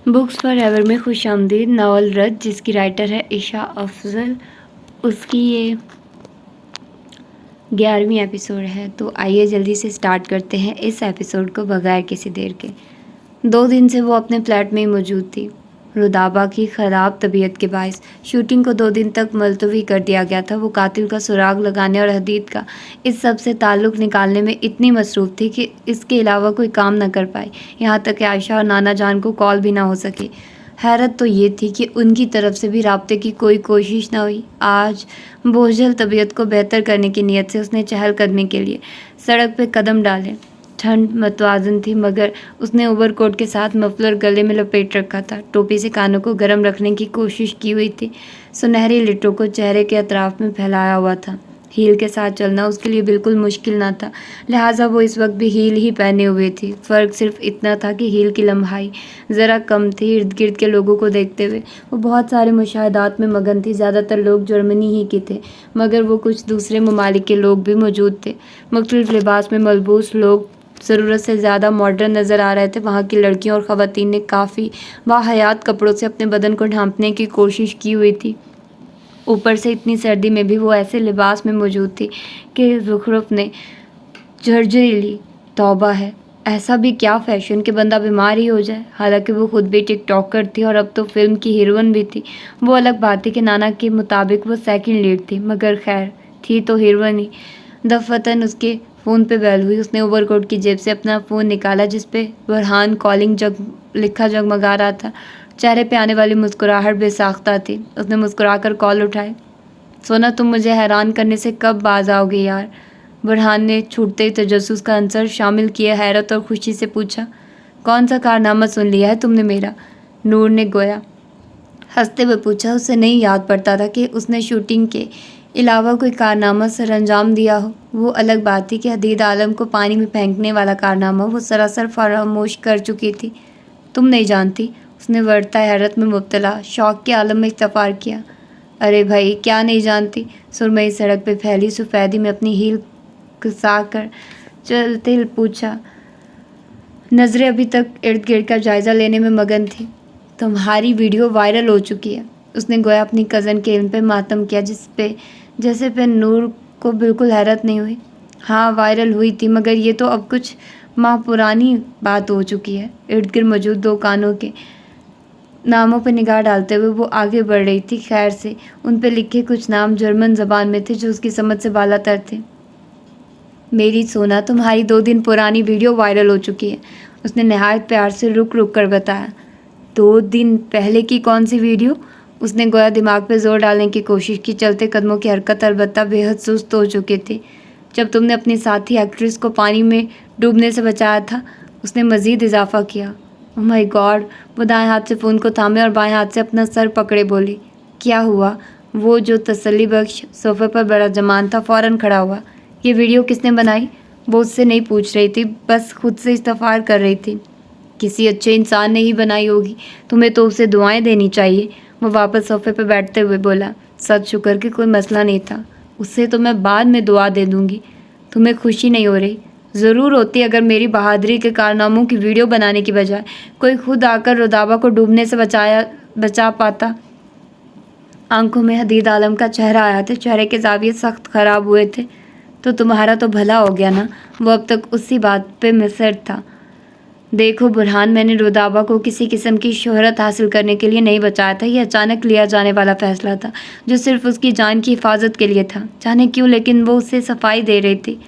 Books for ever में खुश आमदीद नावल रद्द, जिसकी राइटर है ईशा अफजल। उसकी ये 11वीं एपिसोड है। तो आइए जल्दी से स्टार्ट करते हैं इस एपिसोड को बगैर किसी देर के। 2 दिन से वो अपने फ्लैट में ही मौजूद थी। रुदाबा की ख़राब तबीयत के बायस शूटिंग को 2 दिन तक मुलतवी कर दिया गया था। वो कातिल का सुराग लगाने और हदीद का इस सब से ताल्लुक़ निकालने में इतनी मसरूफ़ थी कि इसके अलावा कोई काम न कर पाई। यहाँ तक कि आयशा और नाना जान को कॉल भी ना हो सकी। हैरत तो ये थी कि उनकी तरफ से भी राब्ते की कोई कोशिश ना हुई। आज बोझल तबीयत को बेहतर करने की नीयत से उसने चहलकदमी के लिए सड़क पे कदम डाले। ठंड मतवाजन थी, मगर उसने ओवरकोट के साथ मफलर गले में लपेट रखा था। टोपी से कानों को गर्म रखने की कोशिश की हुई थी। सुनहरी लिटों को चेहरे के अतराफ में फैलाया हुआ था। हील के साथ चलना उसके लिए बिल्कुल मुश्किल ना था, लिहाजा वो इस वक्त भी हील ही पहने हुए थी। फ़र्क सिर्फ इतना था कि हील की लम्हाई ज़रा कम थी। इर्द गिर्द के लोगों को देखते हुए वो बहुत सारे मुशाहदात में मगन थी। ज़्यादातर लोग जर्मनी ही के थे, मगर वो कुछ दूसरे ममालिक के लोग भी मौजूद थे। मुख्तलिफ लिबास में मलबूस लोग ज़रूरत से ज़्यादा मॉडर्न नज़र आ रहे थे। वहाँ की लड़कियों और ख़वातीन ने काफ़ी बाहयात कपड़ों से अपने बदन को ढांपने की कोशिश की हुई थी। ऊपर से इतनी सर्दी में भी वो ऐसे लिबास में मौजूद थी कि ज़ुखरुफ ने झरझरी ली। तौबा है, ऐसा भी क्या फ़ैशन कि बंदा बीमार ही हो जाए। हालांकि वो खुद भी टिकटॉकर थी और अब तो फिल्म की हीरोइन भी थी। वो अलग बात थी कि नाना के मुताबिक वो सेकंड लीड थी, मगर खैर थी तो हीरोइन ही। दफ़तन उसके फ़ोन पे बेल हुई। उसने ओवरकोट की जेब से अपना फ़ोन निकाला, जिस पे बुरहान कॉलिंग जगमगा रहा था। चेहरे पे आने वाली मुस्कुराहट बेसाख्ता थी। उसने मुस्कुराकर कॉल उठाई। सोना, तुम मुझे हैरान करने से कब बाज आओगे यार? बुरहान ने छूटते ही तजस्सुस का अंसर शामिल किए हैरत और खुशी से पूछा। कौन सा कारनामा सुन लिया है तुमने मेरा? नूर ने गोया हंसते हुए पूछा। उसे नहीं याद पड़ता था कि उसने शूटिंग के अलावा कोई कारनामा सर अंजाम दिया हो। वो अलग बात थी कि हदीद आलम को पानी में फेंकने वाला कारनामा वो सरासर फरामोश कर चुकी थी। तुम नहीं जानती? उसने वर्ता हैरत में मुब्तला शौक के आलम में इस्तफार किया। अरे भाई, क्या नहीं जानती? सुरमई सड़क पे फैली सफ़ेदी में अपनी हील घुसा कर चलते पूछा। नज़रें अभी तक इर्द गिर्द का जायज़ा लेने में मगन थी। तुम्हारी वीडियो वायरल हो चुकी है। उसने गोया अपनी कज़न के इल्म पे मातम किया, जैसे पे नूर को बिल्कुल हैरत नहीं हुई। हाँ, वायरल हुई थी, मगर ये तो अब कुछ माह पुरानी बात हो चुकी है। इर्द गिर्द मौजूद 2 कानों के नामों पर निगाह डालते हुए वो आगे बढ़ रही थी। खैर से उन पर लिखे कुछ नाम जर्मन ज़बान में थे जो उसकी समझ से बालातर थे। मेरी सोना, तुम्हारी 2 दिन पुरानी वीडियो वायरल हो चुकी है। उसने नहायत प्यार से रुक रुक कर बताया। 2 दिन पहले की कौन सी वीडियो? उसने गोया दिमाग पे जोर डालने की कोशिश की। चलते कदमों की हरकत अलबत्ता बेहद सुस्त हो चुके थे। जब तुमने अपनी साथी एक्ट्रेस को पानी में डूबने से बचाया था। उसने मज़ीद इजाफा किया। Oh my God! वो दाएं हाथ से फ़ोन को थामे और बाएं हाथ से अपना सर पकड़े बोली। क्या हुआ? वो जो तसल्ली बख्श सोफ़े पर बड़ा जमान था फ़ौरन खड़ा हुआ। ये वीडियो किसने बनाई? वो उससे नहीं पूछ रही थी, बस खुद से इस्तफ़ार कर रही थी। किसी अच्छे इंसान ने ही बनाई होगी। तुम्हें तो उसे दुआएं देनी चाहिए। वो वापस सोफ़े पर बैठते हुए बोला। सच शुक्र कि कोई मसला नहीं था। उससे तो मैं बाद में दुआ दे दूँगी। तुम्हें खुशी नहीं हो रही? ज़रूर होती अगर मेरी बहादुरी के कारनामों की वीडियो बनाने की बजाय कोई खुद आकर रुदाबा को डूबने से बचा पाता। आंखों में हदीद आलम का चेहरा आया था। चेहरे के ज़ाविये सख्त ख़राब हुए थे। तो तुम्हारा तो भला हो गया ना? वो अब तक उसी बात पे मुसर था। देखो बुरहान, मैंने रुदाबा को किसी किस्म की शोहरत हासिल करने के लिए नहीं बचाया था। यह अचानक लिया जाने वाला फ़ैसला था जो सिर्फ उसकी जान की हिफाजत के लिए था। जाने क्यों, लेकिन वो उससे सफाई दे रही थी।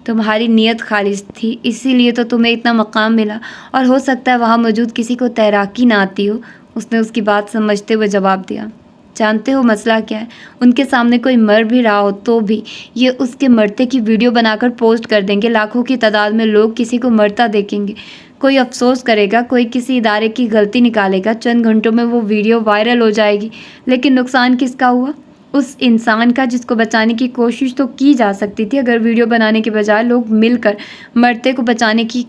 तुम्हारी नीयत खालिस थी, इसीलिए तो तुम्हें इतना मकाम मिला, और हो सकता है वहाँ मौजूद किसी को तैराकी ना आती हो। उसने उसकी बात समझते हुए जवाब दिया। जानते हो मसला क्या है? उनके सामने कोई मर भी रहा हो तो भी ये उसके मरते की वीडियो बनाकर पोस्ट कर देंगे। लाखों की तादाद में लोग किसी को मरता देखेंगे। कोई अफसोस करेगा, कोई किसी इदारे की गलती निकालेगा। चंद घंटों में वो वीडियो वायरल हो जाएगी। लेकिन नुकसान किसका हुआ? उस इंसान का जिसको बचाने की कोशिश तो की जा सकती थी। अगर वीडियो बनाने के बजाय लोग मिलकर मरते को बचाने की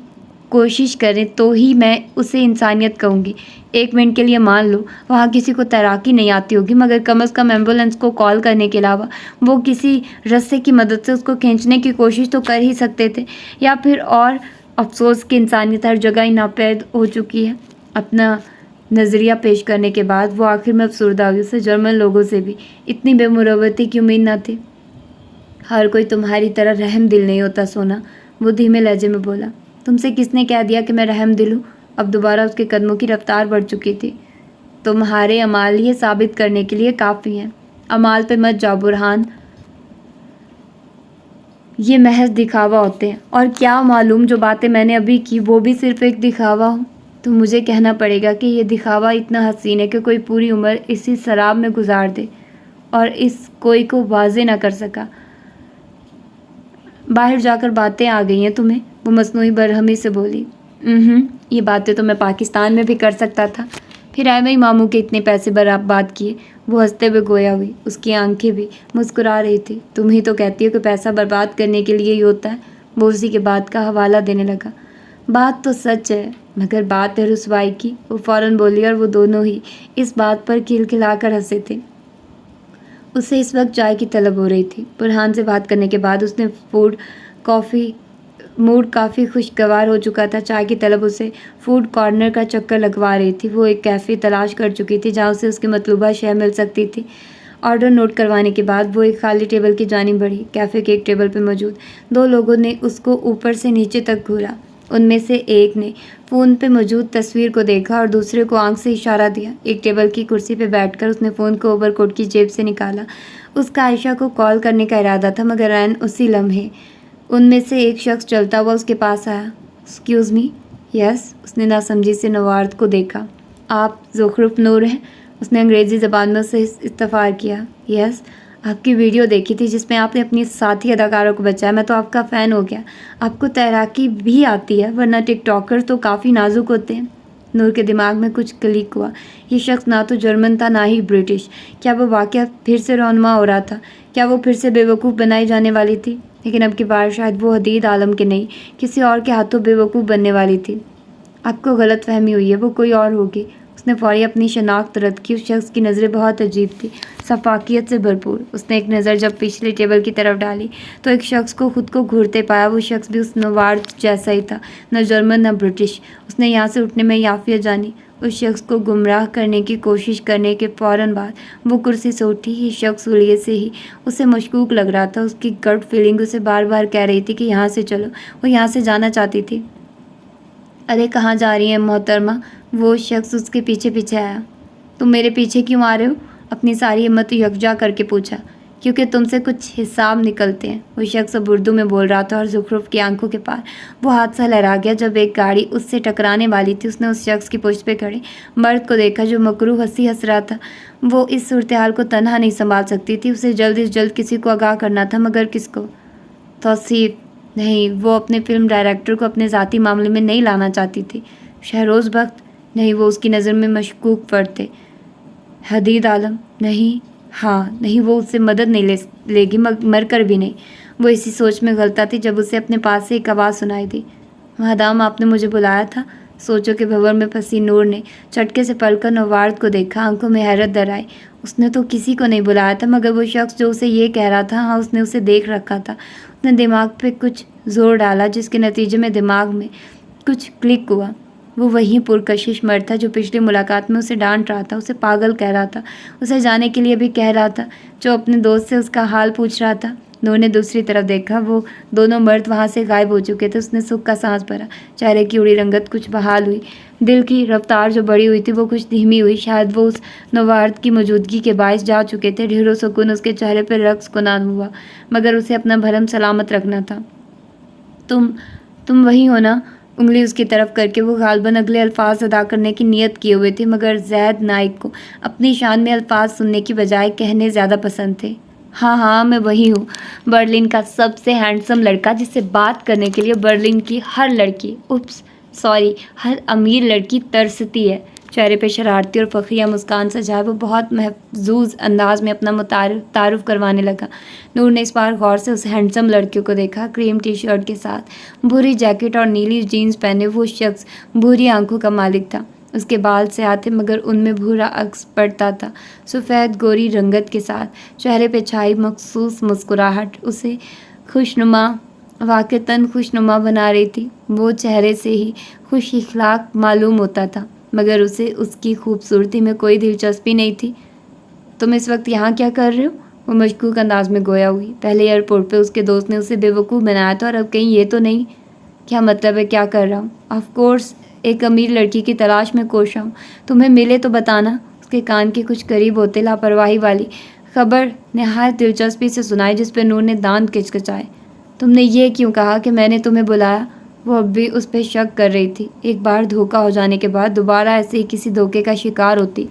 कोशिश करें तो ही मैं उसे इंसानियत कहूँगी। 1 मिनट के लिए मान लो वहाँ किसी को तैराकी नहीं आती होगी, मगर कम अज़ कम एम्बुलेंस को कॉल करने के अलावा वो किसी रस्से की मदद से उसको खींचने की कोशिश तो कर ही सकते थे। या फिर और अफसोस की इंसानियत हर जगह ही नापैद हो चुकी है। अपना नज़रिया पेश करने के बाद वो आखिर में अफसरदा हुई। उसे जर्मन लोगों से भी इतनी बेमुरवती की उम्मीद न थी। हर कोई तुम्हारी तरह रहम दिल नहीं होता सोना, वो धीमे लहजे में बोला। तुमसे किसने कह दिया कि मैं रहम दिल हूँ? अब दोबारा उसके कदमों की रफ्तार बढ़ चुकी थी। तुम्हारे अमाल ये साबित करने के लिए काफ़ी हैं। अमाल पे मत जाओ बुरहान, ये महज दिखावा होते हैं। और क्या मालूम जो बातें मैंने अभी की वो भी सिर्फ एक दिखावा हो। तो मुझे कहना पड़ेगा कि ये दिखावा इतना हसीन है कि कोई पूरी उम्र इसी शराब में गुजार दे और इस कोई को वाजे ना कर सका। बाहर जाकर बातें आ गई हैं तुम्हें, वो मसनूई बरहमी से बोली। ये बातें तो मैं पाकिस्तान में भी कर सकता था, फिर मैं ही मामू के इतने पैसे बर्बाद किए। वो हंसते हुए गोया हुई, उसकी आंखें भी मुस्कुरा रही थी। तुम ही तो कहती हो कि पैसा बर्बाद करने के लिए ही होता है। वो उसी के बात का हवाला देने लगा। बात तो सच है, मगर बात है रुसवाई की, वो फ़ौरन बोली। और वो दोनों ही इस बात पर खिलखिलाकर हंसे थे। उसे इस वक्त चाय की तलब हो रही थी। बुरहान से बात करने के बाद उसने मूड काफ़ी खुशगवार हो चुका था। चाय की तलब उसे फूड कॉर्नर का चक्कर लगवा रही थी। वो एक कैफ़े तलाश कर चुकी थी जहाँ उसे उसकी मतलूबा शय मिल सकती थी। ऑर्डर नोट करवाने के बाद वो एक खाली टेबल की जानिब बढ़ी। कैफ़े के एक टेबल पर मौजूद दो लोगों ने उसको ऊपर से नीचे तक घूरा। उनमें से एक ने फ़ोन पे मौजूद तस्वीर को देखा और दूसरे को आंख से इशारा दिया। एक टेबल की कुर्सी पे बैठकर उसने फ़ोन को ओवरकोट की जेब से निकाला। उसका आयशा को कॉल करने का इरादा था, मगर ऐन उसी लम्हे उनमें से एक शख्स चलता हुआ उसके पास आया। Excuse me. यस, उसने नासमझी से नवार्द को देखा। आप ज़ुखरुफ नूर हैं? उसने अंग्रेज़ी ज़बान में उसे इस्तफ़ार किया। यस, आपकी वीडियो देखी थी जिसमें आपने अपनी साथी अदाकारों को बचाया। मैं तो आपका फ़ैन हो गया। आपको तैराकी भी आती है, वरना टिकटॉकर तो काफ़ी नाजुक होते हैं। नूर के दिमाग में कुछ क्लिक हुआ। ये शख्स ना तो जर्मन था ना ही ब्रिटिश। क्या वो वाक़या फिर से रौनमा हो रहा था? क्या वो फिर से बेवकूफ़ बनाई जाने वाली थी? लेकिन अब की बार शायद वो हदीद आलम के नहीं, किसी और के हाथों बेवकूफ़ बनने वाली थी। आपको गलत फहमी हुई है, वो कोई और होगी। उसने फौरी अपनी शनाख्त रद्द की। उस शख्स की नज़रें बहुत अजीब थी, सफाकियत से भरपूर। उसने एक नज़र जब पिछले टेबल की तरफ डाली तो एक शख्स को खुद को घूरते पाया। वो शख्स भी उस नवार्ड जैसा ही था, न जर्मन न ब्रिटिश। उसने यहाँ से उठने में याफियत जानी। उस शख्स को गुमराह करने की कोशिश करने के फ़ौरन बाद वो कुर्सी से उठी। ये शख्स हुलिये से ही उसे मशकूक लग रहा था। उसकी गट फीलिंग उसे बार बार कह रही थी कि यहाँ से चलो। वो यहाँ से जाना चाहती थी। अरे कहाँ जा रही हैं मोहतरमा? वो शख्स उसके पीछे पीछे आया। तुम मेरे पीछे क्यों आ रहे हो? अपनी सारी हिम्मत यकजा करके पूछा। क्योंकि तुमसे कुछ हिसाब निकलते हैं। वो शख्स अब उर्दू में बोल रहा था और ज़ुखरुफ की आंखों के पार वो हादसा लहरा गया जब एक गाड़ी उससे टकराने वाली थी। उसने उस शख्स की पुश्त पे खड़े मर्द को देखा जो मकरूह हंसी हंस रहा था। वो इस सूरत हाल को तनहा नहीं संभाल सकती थी। उसे जल्द से जल्द किसी को आगाह करना था, मगर किसको? तौसीफ नहीं, वो अपने फिल्म डायरेक्टर को अपने ज़ाती मामले में नहीं लाना चाहती थी। शहरोज़ बख्त नहीं, वो उसकी नज़र में मशकूक फर्द थे। हदीद आलम नहीं, हाँ नहीं, वो उससे मदद नहीं लेगी, मर कर भी नहीं। वो इसी सोच में गलता थी जब उसे अपने पास से एक आवाज़ सुनाई दी। मादाम आपने मुझे बुलाया था? सोचो के भंवर में फंसी नूर ने चटके से पलकर नवार्द को देखा। आंखों में हैरत दर आई। उसने तो किसी को नहीं बुलाया था, मगर वो शख्स जो उसे ये कह रहा था, हाँ उसने उसे देख रखा था। उसने दिमाग पे कुछ जोर डाला जिसके नतीजे में दिमाग में कुछ क्लिक हुआ। वो वही पुरकशिश मर्द था जो पिछली मुलाकात में उसे डांट रहा था, उसे पागल कह रहा था, उसे जाने के लिए भी कह रहा था, जो अपने दोस्त से उसका हाल पूछ रहा था। नूर ने दूसरी तरफ देखा। वो दोनों मर्द वहाँ से गायब हो चुके थे। उसने सुख का सांस भरा। चेहरे की उड़ी रंगत कुछ बहाल हुई। दिल की रफ्तार जो बढ़ी हुई थी वो कुछ धीमी हुई। शायद वो उस नवार्द की मौजूदगी के बायस जा चुके थे। ढेरों सुकून उसके चेहरे पर रक्स कुनान हुआ, मगर उसे अपना भरम सलामत रखना था। तुम वही हो ना? उंगली उसकी तरफ करके वो गालबन अगले अल्फाज अदा करने की नीयत किए हुए थे, मगर जैद नाइक को अपनी शान में अल्फाज सुनने की बजाय कहने ज़्यादा पसंद थे। हाँ, मैं वही हूँ, बर्लिन का सबसे हैंडसम लड़का जिससे बात करने के लिए बर्लिन की हर लड़की, हर अमीर लड़की तरसती है। चेहरे पे शरारती और फ़ख्रिया मुस्कान सजाए वो बहुत महजूज अंदाज में अपना तारुफ करवाने लगा। नूर ने इस बार गौर से उस हैंडसम लड़कियों को देखा। क्रीम टी शर्ट के साथ भूरी जैकेट और नीली जीन्स पहने वो शख्स भूरी आंखों का मालिक था। उसके बाल से आते, मगर उनमें भूरा अक्स पड़ता था। सफ़ेद गोरी रंगत के साथ चेहरे पे छाई मखसूस मुस्कुराहट उसे खुशनुमा, वाक़तन खुशनुमा बना रही थी। वो चेहरे से ही खुश इखलाक मालूम होता था। मगर उसे उसकी खूबसूरती में कोई दिलचस्पी नहीं थी। तुम इस वक्त यहाँ क्या कर रहे हो? वो मशकूक अंदाज में गोया हुई। पहले एयरपोर्ट पे उसके दोस्त ने उसे बेवकूफ़ बनाया था और अब कहीं ये तो नहीं। क्या मतलब है क्या कर रहा हूँ? ऑफ कोर्स एक अमीर लड़की की तलाश में कोशा हूँ। तुम्हें मिले तो बताना। उसके कान के कुछ करीब होते लापरवाही वाली खबर नहायत दिलचस्पी से सुनाई, जिस पर नूर ने दांत किचकिचाए। तुमने ये क्यों कहा कि मैंने तुम्हें बुलाया? वो अब भी उस पर शक कर रही थी। एक बार धोखा हो जाने के बाद दोबारा ऐसे ही किसी धोखे का शिकार होती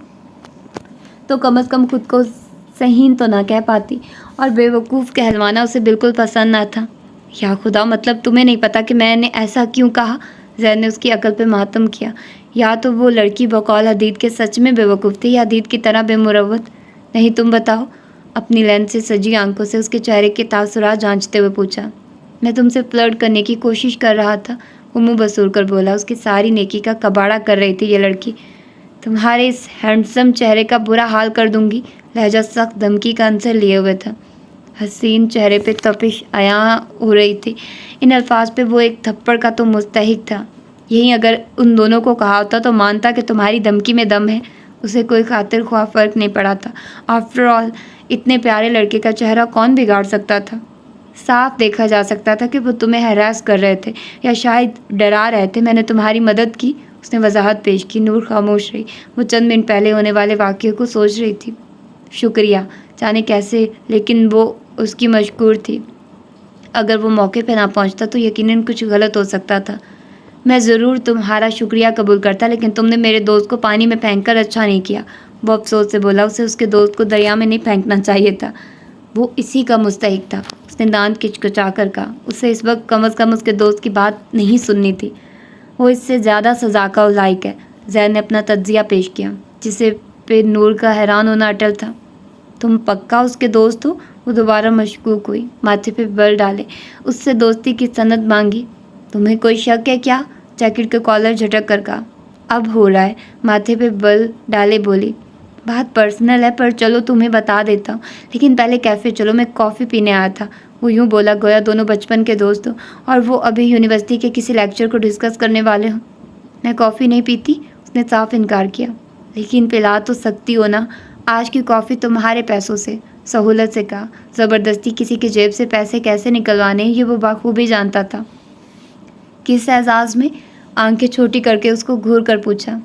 तो कम अज़ कम खुद को सहीन तो ना कह पाती, और बेवकूफ़ कहलवाना उसे बिल्कुल पसंद ना था। या खुदा, मतलब तुम्हें नहीं पता कि मैंने ऐसा क्यों कहा? ज़ैद ने उसकी अकल पे मातम किया। या तो वो लड़की बकौल हदीद के सच में बेवकूफ़ थी या हदीद की तरह बेमुरवत। नहीं, तुम बताओ। अपनी लेंस से सजी आंखों से उसके चेहरे के तासुरात जांचते हुए पूछा। मैं तुमसे फ्लर्ट करने की कोशिश कर रहा था, वो मुँह बसूर कर बोला। उसकी सारी नेकी का कबाड़ा कर रही थी ये लड़की। तुम्हारे इस हैंडसम चेहरे का बुरा हाल कर दूंगी, लहजा सख्त धमकी का अंसर लिए हुए था। हसीन चेहरे पे तपिश आया हो रही थी। इन अल्फाज पे वो एक थप्पड़ का तो मुस्तहिक था। यही अगर उन दोनों को कहा होता तो मानता कि तुम्हारी धमकी में दम है। उसे कोई खातिर ख्वाह फ़र्क नहीं पड़ा था। आफ्टर ऑल इतने प्यारे लड़के का चेहरा कौन बिगाड़ सकता था? साफ देखा जा सकता था कि वो तुम्हें हरास कर रहे थे या शायद डरा रहे थे। मैंने तुम्हारी मदद की, उसने वजाहत पेश की। नूर खामोश रही। वो चंद मिनट पहले होने वाले वाक़ये को सोच रही थी। शुक्रिया, जाने कैसे, लेकिन वो उसकी मशकूर थी। अगर वो मौके पर ना पहुंचता तो यकीनन कुछ गलत हो सकता था। मैं ज़रूर तुम्हारा शुक्रिया कबूल करता, लेकिन तुमने मेरे दोस्त को पानी में फेंक कर अच्छा नहीं किया, वो अफसोस से बोला। उसे उसके दोस्त को दरिया में नहीं फेंकना चाहिए था, वो इसी का मुस्तहिक था। उसने दांत किचकिचा कर कहा। उसे इस वक्त कम अज़ कम उसके दोस्त की बात नहीं सुननी थी। वो इससे ज़्यादा सज़ा का लायक है। ज़ैद ने अपना तज्जिया पेश किया, जिसे पे नूर का हैरान होना अटल था। तुम पक्का उसके दोस्त हो? वो दोबारा मशकूक हुई, माथे पे बल डाले। उससे दोस्ती की सनद मांगी। तुम्हें कोई शक है क्या? जैकेट के कॉलर झटक कर कहा। अब हो रहा है, माथे पे बल डाले बोली। बात पर्सनल है, पर चलो तुम्हें बता देता हूँ, लेकिन पहले कैफ़े चलो, मैं कॉफ़ी पीने आया था। वो यूँ बोला गोया दोनों बचपन के दोस्त हो और वो अभी यूनिवर्सिटी के किसी लेक्चर को डिस्कस करने वाले हों। मैं कॉफ़ी नहीं पीती, उसने साफ इनकार किया। लेकिन पिला तो सकती हो ना। आज की कॉफ़ी तुम्हारे पैसों से, सहूलत से कहा। ज़बरदस्ती किसी की जेब से पैसे कैसे निकलवाने ये वो बाखूबी जानता था। किस एजाज़ में? आंखें छोटी करके उसको घूर कर पूछा।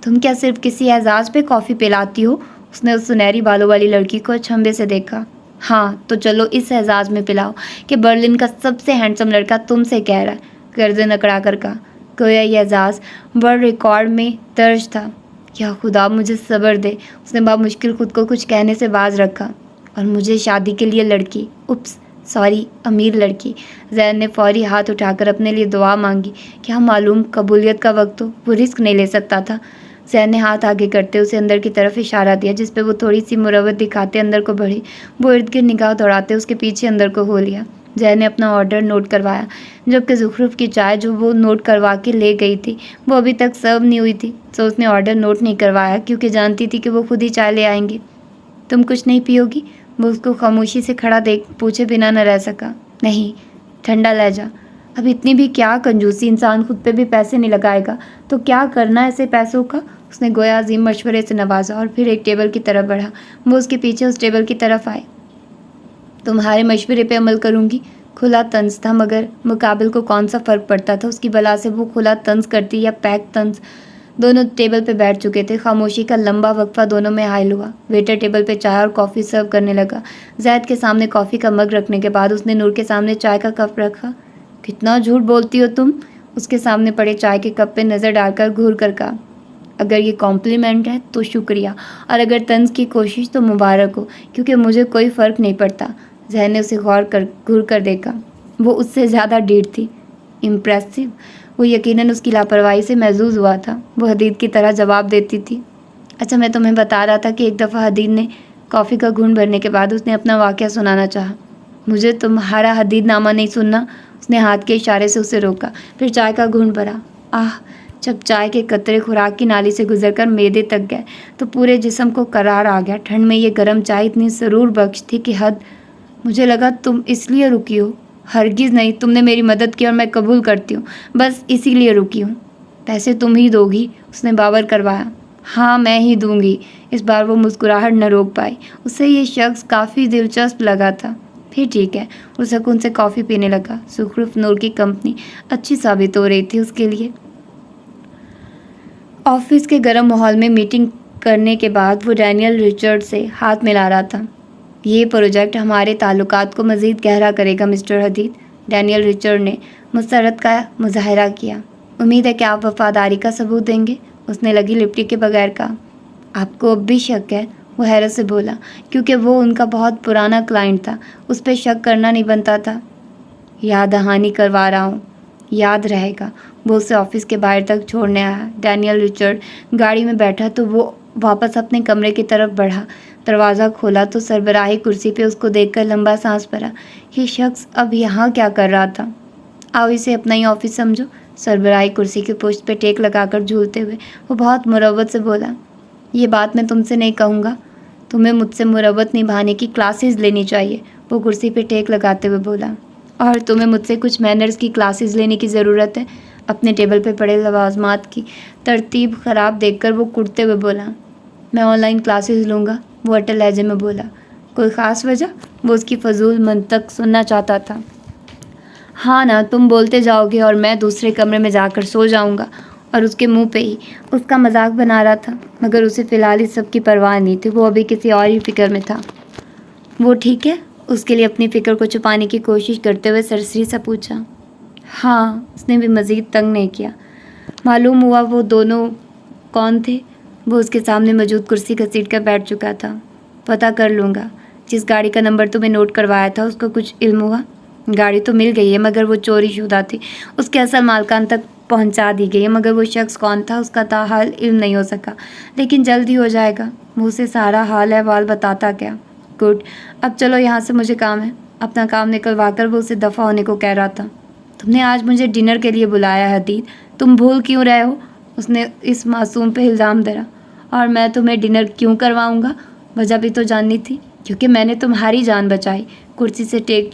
तुम क्या सिर्फ किसी एजाज़ पे कॉफ़ी पिलाती हो? उसने उस सुनहरी बालों वाली लड़की को अचंभे से देखा। हाँ, तो चलो इस एजाज़ में पिलाओ कि बर्लिन का सबसे हैंडसम लड़का तुमसे कह रहा है, गर्दन अकड़ा कर कहा। गोया ये एजाज़ वर्ल्ड रिकॉर्ड में दर्ज था। या खुदा, मुझे सब्र दे। उसने बामुश्किल खुद को कुछ कहने से बाज रखा। और मुझे शादी के लिए लड़की, उप्स सॉरी, अमीर लड़की। ज़ैद ने फौरी हाथ उठाकर अपने लिए दुआ मांगी। क्या मालूम कबूलियत का वक्त हो, वो रिस्क नहीं ले सकता था। ज़ैद ने हाथ आगे करते उसे अंदर की तरफ इशारा दिया, जिस पे वो थोड़ी सी मुरवत दिखाते अंदर को बढ़ी। वो इर्द गिर्द निगाह दौड़ाते उसके पीछे अंदर को हो लिया। ज़ैद ने अपना ऑर्डर नोट करवाया, जबकि ज़ुखरुफ की चाय जो वो नोट करवा के ले गई थी वो अभी तक सर्व नहीं हुई थी। तो उसने ऑर्डर नोट नहीं करवाया, क्योंकि जानती थी कि वो खुद ही चाय ले आएंगे। तुम कुछ नहीं पियोगी? वो उसको खामोशी से खड़ा देख पूछे बिना न रह सका। नहीं, ठंडा लहजा। अब इतनी भी क्या कंजूसी, इंसान खुद पे भी पैसे नहीं लगाएगा तो क्या करना ऐसे पैसों का? उसने गोया अजीम मशवरे से नवाजा और फिर एक टेबल की तरफ बढ़ा। वो उसके पीछे उस टेबल की तरफ आए। तुम्हारे मशवरे पे अमल करूँगी। खुला तंज था, मगर मुकाबिल को कौन सा फ़र्क पड़ता था? उसकी बला से वो खुला तंज करती या पैक तंज। दोनों टेबल पे बैठ चुके थे। खामोशी का लंबा वक्फा दोनों में हायल हुआ। वेटर टेबल पे चाय और कॉफ़ी सर्व करने लगा। ज़ैद के सामने कॉफ़ी का मग रखने के बाद उसने नूर के सामने चाय का कप रखा। कितना झूठ बोलती हो तुम? उसके सामने पड़े चाय के कप पे नज़र डालकर घूर कर कहा। अगर ये कॉम्प्लीमेंट है तो शुक्रिया, और अगर तंज की कोशिश तो मुबारक हो, क्योंकि मुझे कोई फ़र्क नहीं पड़ता। ज़हन ने उसे घूर कर देखा। वो उससे ज़्यादा ढीठ थी। इम्प्रेसिव। वो यकीनन उसकी लापरवाही से महजूज हुआ था। वो हदीद की तरह जवाब देती थी। अच्छा, मैं तुम्हें बता रहा था कि एक दफ़ा हदीद ने कॉफ़ी का घूंट भरने के बाद उसने अपना वाक़या सुनाना चाहा। मुझे तुम्हारा हदीद नामा नहीं सुनना। उसने हाथ के इशारे से उसे रोका, फिर चाय का घूंट भरा। आह, जब चाय के कतरे खुराक की नाली से गुजरकर मैदे तक गए तो पूरे जिस्म को करार आ गया। ठंड में ये गर्म चाय इतनी सरूर बख्श थी कि हद। मुझे लगा तुम इसलिए रुकी हो। हरगिज़ नहीं, तुमने मेरी मदद की और मैं कबूल करती हूँ, बस इसीलिए रुकी हूँ। पैसे तुम ही दोगी? اس نے باور کروایا۔ ہاں میں ہی دوں گی۔ اس بار وہ مسکراہٹ نہ روک پائی۔ اسے یہ شخص کافی دلچسپ لگا تھا۔ پھر ٹھیک ہے، وہ سکون سے کافی پینے لگا۔ زخرف نور کی کمپنی اچھی ثابت ہو رہی تھی اس کے لیے۔ آفس کے گرم ماحول میں میٹنگ کرنے کے بعد وہ ڈینیل رچرڈ سے ہاتھ ملا رہا تھا۔ یہ پروجیکٹ ہمارے تعلقات کو مزید گہرا کرے گا مسٹر حدید، ڈینیل رچرڈ نے مسرت کا مظاہرہ کیا۔ امید ہے کہ آپ وفاداری کا ثبوت دیں گے، اس نے لگی لپٹی کے بغیر کہا۔ آپ کو اب بھی شک ہے؟ وہ حیرت سے بولا، کیونکہ وہ ان کا بہت پرانا کلائنٹ تھا، اس پہ شک کرنا نہیں بنتا تھا۔ یاد دہانی کروا رہا ہوں، یاد رہے گا۔ وہ اسے آفس کے باہر تک چھوڑنے آیا۔ ڈینیل رچرڈ گاڑی میں بیٹھا تو وہ واپس اپنے کمرے کی طرف بڑھا۔ دروازہ کھولا تو سربراہی کرسی پہ اس کو دیکھ کر لمبا سانس بھرا۔ یہ شخص اب یہاں کیا کر رہا تھا؟ آؤ اسے اپنا ہی آفس سمجھو، سربراہی کرسی کی پشت پہ ٹیک لگا کر جھولتے ہوئے وہ بہت مروت سے بولا۔ یہ بات میں تم سے نہیں کہوں گا، تمہیں مجھ سے مروت نبھانے کی کلاسز لینی چاہیے، وہ کرسی پہ ٹیک لگاتے ہوئے بولا۔ اور تمہیں مجھ سے کچھ مینرز کی کلاسز لینے کی ضرورت ہے؟ اپنے ٹیبل پہ پڑے لوازمات کی ترتیب خراب دیکھ کر وہ کڑتے ہوئے بولا۔ میں آن لائن کلاسز لوں گا، وہ اٹل لہجے میں بولا۔ کوئی خاص وجہ؟ وہ اس کی فضول منطق سننا چاہتا تھا۔ ہاں نا، تم بولتے جاؤ گے اور میں دوسرے کمرے میں جا کر سو جاؤں گا۔ اور اس کے منہ پہ ہی اس کا مذاق بنا رہا تھا، مگر اسے فی الحال اس سب کی پرواہ نہیں تھی، وہ ابھی کسی اور ہی فکر میں تھا۔ وہ ٹھیک ہے؟ اس کے لیے اپنی فکر کو چھپانے کی کوشش کرتے ہوئے سرسری سے پوچھا۔ ہاں، اس نے بھی مزید تنگ نہیں کیا۔ معلوم ہوا وہ دونوں کون تھے؟ وہ اس کے سامنے موجود کرسی گھسیٹ کر بیٹھ چکا تھا۔ پتہ کر لوں گا۔ جس گاڑی کا نمبر تمہیں نوٹ کروایا تھا اس کو کچھ علم ہوا؟ گاڑی تو مل گئی ہے مگر وہ چوری شدہ تھی، اس کے اصل مالکان تک پہنچا دی گئی ہے، مگر وہ شخص کون تھا اس کا تاحال علم نہیں ہو سکا، لیکن جلد ہی ہو جائے گا۔ وہ اسے سارا حال احوال بتاتا گیا۔ گڈ، اب چلو یہاں سے، مجھے کام ہے۔ اپنا کام نکلوا کر وہ اسے دفع ہونے کو کہہ رہا تھا۔ تم نے آج مجھے ڈنر کے لیے بلایا ہے حدید، تم بھول کیوں رہے ہو؟ اس نے اس معصوم پہ الزام دھرا۔ اور میں تمہیں ڈنر کیوں کرواؤں گا؟ وجہ بھی تو جاننی تھی، کیونکہ میں نے تمہاری جان بچائی، کرسی سے ٹیک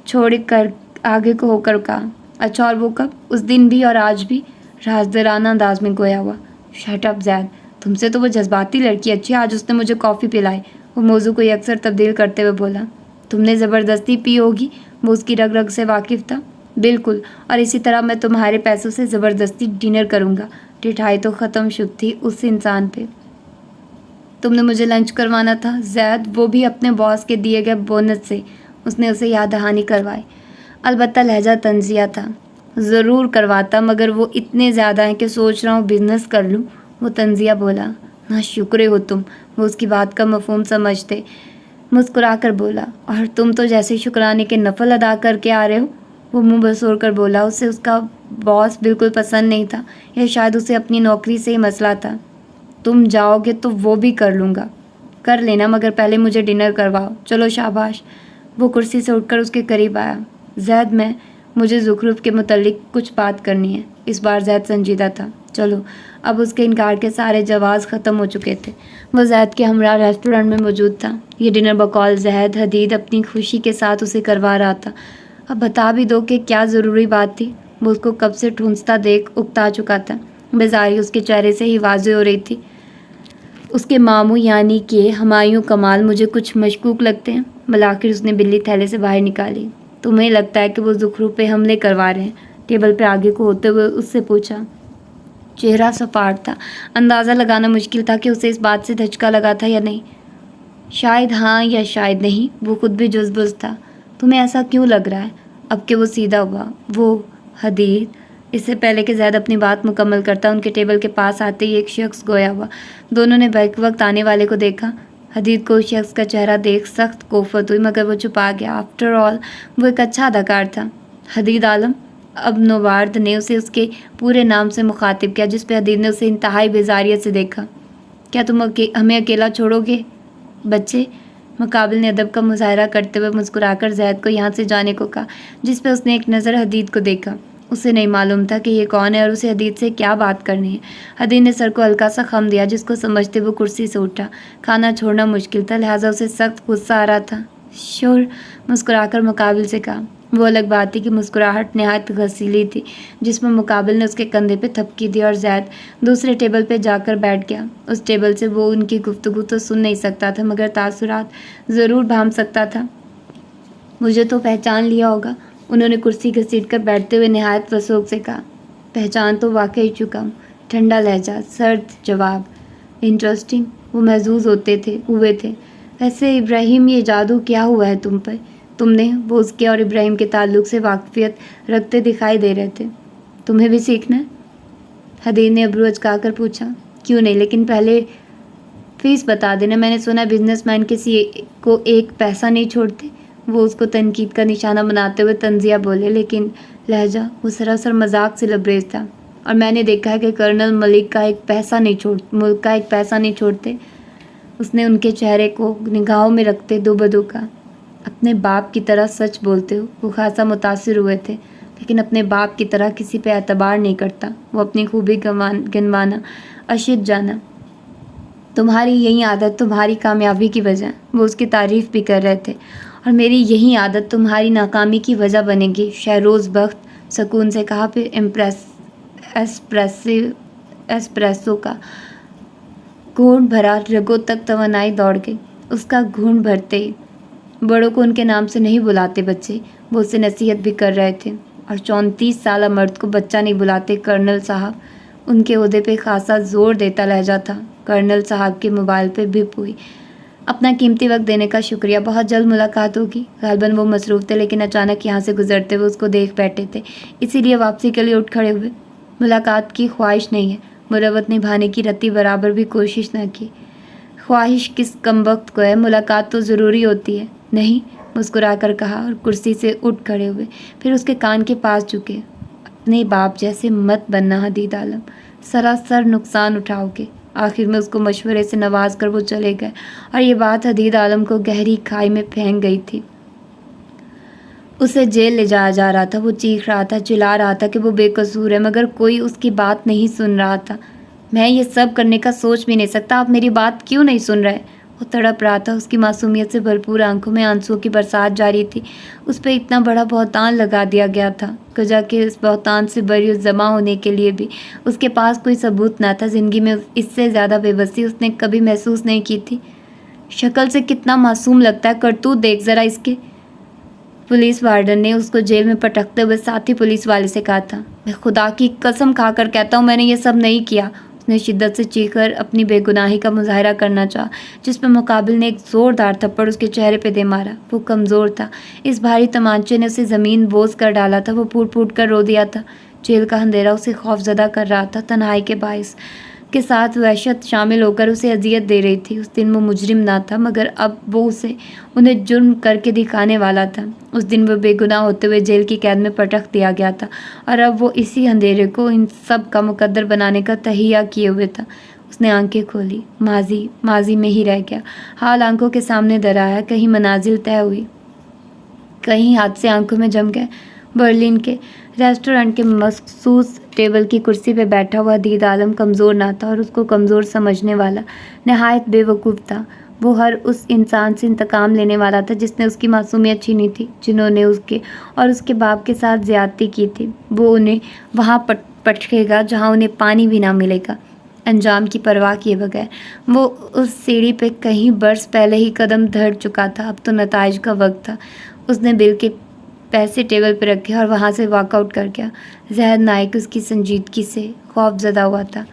چھوڑ کر آگے کو ہو کر کہا۔ اچھا، اور وہ کب؟ اس دن بھی اور آج بھی؟ رازدارانہ انداز میں گویا ہوا۔ شٹ اپ زید، تم سے تو وہ جذباتی لڑکی اچھی، آج اس نے مجھے کافی پلائی، وہ موضوع کو یکسر تبدیل کرتے ہوئے بولا۔ تم نے زبردستی پی ہوگی؟ وہ اس کی رگ رگ سے واقف تھا۔ بالکل، اور اسی طرح میں تمہارے پیسوں سے زبردستی ڈنر کروں گا۔ ٹھٹائی تو ختم شد تھی اس انسان پہ۔ تم نے مجھے لنچ کروانا تھا زید، وہ بھی اپنے باس کے دیے گئے بونس سے، اس نے اسے یاد دہانی کروائی۔ البتہ لہجہ طنزیہ تھا۔ ضرور کرواتا، مگر وہ اتنے زیادہ ہیں کہ سوچ رہا ہوں بزنس کر لوں، وہ طنزیہ بولا۔ نا شکرے ہو تم، وہ اس کی بات کا مفہوم سمجھتے مسکرا کر بولا۔ اور تم تو جیسے شکرانے کے نفل ادا کر کے آ رہے ہو، وہ منہ بسور کر بولا۔ اسے اس کا باس بالکل پسند نہیں تھا، یا شاید اسے اپنی نوکری سے ہی مسئلہ تھا۔ تم جاؤ گے تو وہ بھی کر لوں گا، کر لینا، مگر پہلے مجھے ڈنر کرواؤ۔ چلو شاباش۔ وہ کرسی سے اٹھ کر اس کے قریب آیا۔ زید، مجھے زخرف کے متعلق کچھ بات کرنی ہے۔ اس بار زید سنجیدہ تھا۔ چلو، اب اس کے انکار کے سارے جواز ختم ہو چکے تھے۔ وہ زید کے ہمراہ ریسٹورنٹ میں موجود تھا۔ یہ ڈنر بقول زید حدید اپنی خوشی کے ساتھ اسے کروا رہا تھا۔ اب بتا بھی دو کہ کیا ضروری بات تھی؟ وہ اس کو کب سے ٹھونستا دیکھ اکتا چکا تھا۔ بیزاری اس کے چہرے سے ہی واضح ہو رہی تھی۔ اس کے ماموں یعنی کہ ہمایوں کمال مجھے کچھ مشکوک لگتے ہیں۔ بالآخر اس نے بلی تھیلے سے باہر نکالی۔ تمہیں لگتا ہے کہ وہ زخرف پہ حملے کروا رہے ہیں؟ ٹیبل پہ آگے کو ہوتے ہوئے اس سے پوچھا۔ چہرہ سپاٹ تھا، اندازہ لگانا مشکل تھا کہ اسے اس بات سے دھچکا لگا تھا یا نہیں۔ شاید ہاں یا شاید نہیں، وہ خود بھی جزبز تھا۔ تمہیں ایسا کیوں لگ رہا ہے؟ اب کہ وہ سیدھا ہوا، وہ حدید۔ اس سے پہلے کہ زید اپنی بات مکمل کرتا، ان کے ٹیبل کے پاس آتے ہی ایک شخص گویا ہوا۔ دونوں نے بیک وقت آنے والے کو دیکھا۔ حدید کو اس شخص کا چہرہ دیکھ سخت کوفت ہوئی، مگر وہ چھپا گیا۔ آفٹر آل وہ ایک اچھا اداکار تھا۔ حدید عالم۔ اب نوارد نے اسے اس کے پورے نام سے مخاطب کیا، جس پہ حدید نے اسے انتہائی بیزاریت سے دیکھا۔ کیا تم ہمیں اکیلا چھوڑو گے بچے؟ مقابل نے ادب کا مظاہرہ کرتے ہوئے مسکرا کر زید کو یہاں سے جانے کو کہا، جس پہ اس نے ایک نظر حدید کو دیکھا۔ اسے نہیں معلوم تھا کہ یہ کون ہے اور اسے حدید سے کیا بات کرنی ہے۔ حدید نے سر کو ہلکا سا خم دیا، جس کو سمجھتے وہ کرسی سے اٹھا۔ کھانا چھوڑنا مشکل تھا، لہٰذا اسے سخت غصہ آ رہا تھا۔ شور، مسکرا کر مقابل سے کہا۔ وہ الگ بات تھی کہ مسکراہٹ نہایت غسیلی تھی، جس میں مقابل نے اس کے کندھے پہ تھپکی دی اور زید دوسرے ٹیبل پہ جا کر بیٹھ گیا۔ اس ٹیبل سے وہ ان کی گفتگو تو سن نہیں سکتا تھا مگر تاثرات ضرور بھانپ سکتا تھا۔ مجھے تو پہچان لیا ہوگا، انہوں نے کرسی گھسیٹ کر بیٹھتے ہوئے نہایت وسوخ سے کہا۔ پہچان تو واقعی چکا ہوں، ٹھنڈا لہجہ، سرد جواب۔ انٹرسٹنگ، وہ محظوظ ہوئے تھے۔ ویسے ابراہیم، یہ جادو کیا ہوا ہے تم پر؟ تم نے، وہ اس کے اور ابراہیم کے تعلق سے واقفیت رکھتے دکھائی دے رہے تھے۔ تمہیں بھی سیکھنا ہے؟ حدید نے ابرو اچکا کر پوچھا۔ کیوں نہیں، لیکن پہلے فیس بتا دینا۔ میں نے سنا بزنس مین کسی کو ایک پیسہ نہیں چھوڑتے۔ وہ اس کو تنقید کا نشانہ بناتے ہوئے طنزیہ بولے، لیکن لہجہ وہ سراسر مذاق سے لبریز تھا۔ اور میں نے دیکھا ہے کہ کرنل ملک کا ایک پیسہ نہیں چھوڑتے۔ اس نے ان کے چہرے کو نگاہوں میں رکھتے دو بدو کہا۔ اپنے باپ کی طرح سچ بولتے ہو۔ وہ خاصا متاثر ہوئے تھے، لیکن اپنے باپ کی طرح کسی پہ اعتبار نہیں کرتا۔ وہ اپنی خوبی گنوانا اشد جانا۔ تمہاری یہی عادت تمہاری کامیابی کی وجہ ہے۔ وہ اس کی تعریف بھی کر رہے تھے۔ اور میری یہی عادت تمہاری ناکامی کی وجہ بنے گی، شہروز بخت سکون سے کہا۔ پھر ایسپریسو کا گھونٹ بھرا، رگوں تک توانائی دوڑ گئی۔ اس کا گھونٹ بھرتے ہی، بڑوں کو ان کے نام سے نہیں بلاتے بچے، وہ اسے نصیحت بھی کر رہے تھے۔ اور 34 سالہ مرد کو بچہ نہیں بلاتے کرنل صاحب، ان کے عہدے پہ خاصا زور دیتا لہجہ تھا۔ کرنل صاحب کے موبائل پہ بپ ہوئی۔ اپنا قیمتی وقت دینے کا شکریہ، بہت جلد ملاقات ہوگی۔ غالباً وہ مصروف تھے، لیکن اچانک یہاں سے گزرتے ہوئے اس کو دیکھ بیٹھے تھے، اسی لیے واپسی کے لیے اٹھ کھڑے ہوئے۔ ملاقات کی خواہش نہیں ہے، مروت نبھانے کی رتی برابر بھی کوشش نہ کی۔ خواہش کس کمبخت کو ہے، ملاقات تو ضروری ہوتی ہے۔ نہیں، مسکرا کر کہا اور کرسی سے اٹھ کھڑے ہوئے۔ پھر اس کے کان کے پاس جھکے۔ اپنے باپ جیسے مت بننا حدید عالم، سراسر نقصان اٹھاؤ گے۔ آخر میں اس کو مشورے سے نواز کر وہ چلے گئے، اور یہ بات حدید عالم کو گہری کھائی میں پھینک گئی تھی۔ اسے جیل لے جایا جا رہا تھا، وہ چیخ رہا تھا، چلا رہا تھا کہ وہ بے قصور ہے، مگر کوئی اس کی بات نہیں سن رہا تھا۔ میں یہ سب کرنے کا سوچ بھی نہیں سکتا، آپ میری بات کیوں نہیں سن رہے؟ وہ تڑپ رہا تھا، اس کی معصومیت سے بھرپور آنکھوں میں آنسوؤں کی برسات جاری تھی۔ اس پہ اتنا بڑا بہتان لگا دیا گیا تھا، کجا کہ اس بہتان سے بری جمع ہونے کے لیے بھی اس کے پاس کوئی ثبوت نہ تھا۔ زندگی میں اس سے زیادہ بے بسی اس نے کبھی محسوس نہیں کی تھی۔ شکل سے کتنا معصوم لگتا ہے، کرتوت دیکھ ذرا اس کے۔ پولیس وارڈن نے اس کو جیل میں پٹکتے ہوئے ساتھی پولیس والے سے کہا تھا۔ میں خدا کی قسم کھا کر کہتا ہوں، میں نے یہ سب نہیں کیا۔ اس نے شدت سے چیخ کر اپنی بے گناہی کا مظاہرہ کرنا چاہا، جس پہ مقابل نے ایک زوردار تھپڑ اس کے چہرے پہ دے مارا۔ وہ کمزور تھا، اس بھاری تمانچے نے اسے زمین بوس کر ڈالا تھا۔ وہ پھوٹ پھوٹ کر رو دیا تھا۔ جیل کا اندھیرا اسے خوفزدہ کر رہا تھا، تنہائی کے باعث کے ساتھ وحشت شامل ہو کر اسے اذیت دے رہی تھی۔ اس دن وہ مجرم نہ تھا، مگر اب وہ انہیں جرم کر کے دکھانے والا تھا۔ اس دن وہ بے گناہ ہوتے ہوئے جیل کی قید میں پٹک دیا گیا تھا، اور اب وہ اسی اندھیرے کو ان سب کا مقدر بنانے کا تہیہ کیے ہوئے تھا۔ اس نے آنکھیں کھولی۔ ماضی میں ہی رہ گیا، حال آنکھوں کے سامنے درایا۔ کہیں منازل طے ہوئی، کہیں حادثے آنکھوں میں جم گئے۔ برلن کے ریسٹورانٹ کے مخصوص ٹیبل کی کرسی پہ بیٹھا ہوا حدید عالم کمزور نہ تھا، اور اس کو کمزور سمجھنے والا نہایت بے وقوف تھا۔ وہ ہر اس انسان سے انتقام لینے والا تھا جس نے اس کی معصومیت چھینی تھی، جنہوں نے اس کے اور اس کے باپ کے ساتھ زیادتی کی تھی۔ وہ انہیں وہاں پٹکے گا جہاں انہیں پانی بھی نہ ملے گا، انجام کی پرواہ کیے بغیر۔ وہ اس سیڑھی پہ کہیں برس پہلے ہی قدم دھر چکا تھا، اب تو نتائج کا وقت تھا۔ اس نے بل کے پیسے ٹیبل پہ رکھے اور وہاں سے واک آؤٹ کر گیا۔ زہد نائک اس کی سنجیدگی سے خوف زدہ ہوا تھا۔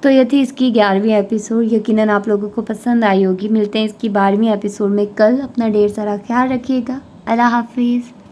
تو یہ تھی اس کی 11ویں ایپیسوڈ۔ یقیناً آپ لوگوں کو پسند آئی ہوگی۔ ملتے ہیں اس کی 12ویں ایپیسوڈ میں کل۔ اپنا ڈھیر سارا خیال رکھیے گا۔ اللہ حافظ۔